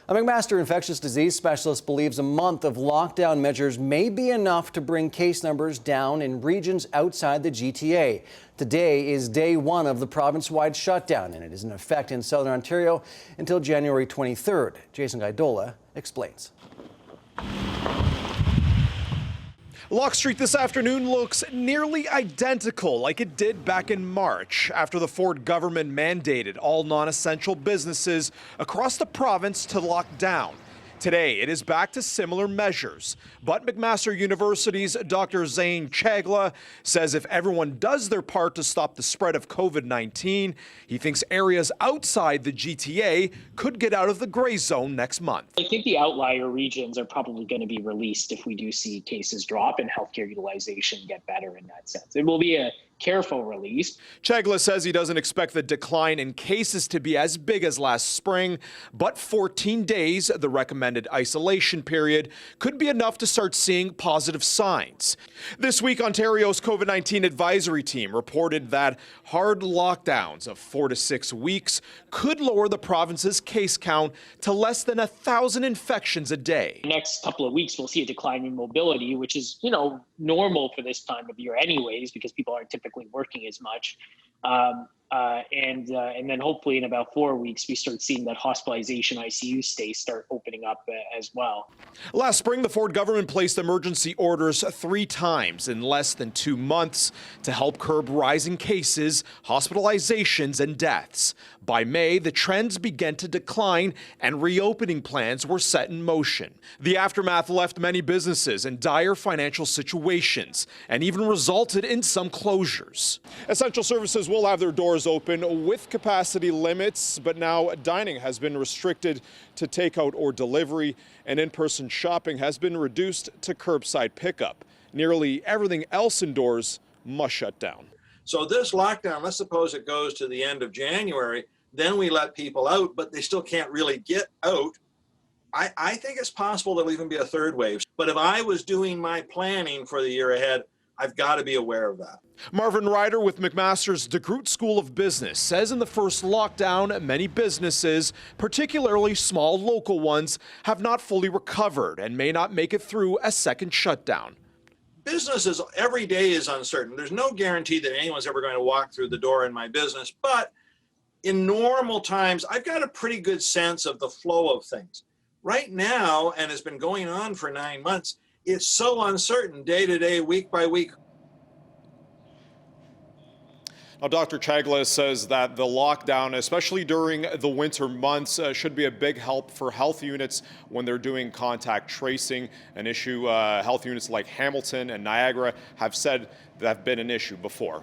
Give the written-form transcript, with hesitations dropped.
A McMaster infectious disease specialist believes a month of lockdown measures may be enough to bring case numbers down in regions outside the GTA. Today is day one of the province-wide shutdown, and it is in effect in southern Ontario until January 23rd. Jason Gaidola explains. Locke Street this afternoon looks nearly identical like it did back in March after the Ford government mandated all non-essential businesses across the province to lock down. Today, it is back to similar measures, but McMaster University's Dr. Zane Chagla says if everyone does their part to stop the spread of COVID-19, he thinks areas outside the GTA could get out of the gray zone next month. I think the outlier regions are probably going to be released if we do see cases drop and healthcare utilization get better in that sense. It will be a careful release. Chagla says he doesn't expect the decline in cases to be as big as last spring, but 14 days, the recommended isolation period, could be enough to start seeing positive signs. This week, Ontario's COVID-19 advisory team reported that hard lockdowns of 4 to 6 weeks could lower the province's case count to less than 1,000 infections a day. Next couple of weeks, we'll see a decline in mobility, which is, normal for this time of year anyways, because people aren't typically working as much. And then hopefully in about 4 weeks, we start seeing that hospitalization ICU stays start opening up as well. Last spring, the Ford government placed emergency orders 3 times in less than 2 months to help curb rising cases, hospitalizations, and deaths. By May, the trends began to decline and reopening plans were set in motion. The aftermath left many businesses in dire financial situations and even resulted in some closures. Essential services will have their doors open with capacity limits, but now dining has been restricted to takeout or delivery, and in-person shopping has been reduced to curbside pickup. Nearly everything else indoors must shut down. So this lockdown, let's suppose it goes to the end of January, then we let people out, but they still can't really get out. I think it's possible there'll even be a third wave. But if I was doing my planning for the year ahead, I've got to be aware of that. Marvin Ryder with McMaster's DeGroote School of Business says in the first lockdown, many businesses, particularly small local ones, have not fully recovered and may not make it through a second shutdown. Businesses, every day is uncertain. There's no guarantee that anyone's ever going to walk through the door in my business, but in normal times, I've got a pretty good sense of the flow of things. Right now, and it's been going on for 9 months, it's so uncertain day to day, week by week. Now, Dr. Chagla says that the lockdown, especially during the winter months, should be a big help for health units when they're doing contact tracing, an issue health units like Hamilton and Niagara have said that have been an issue before.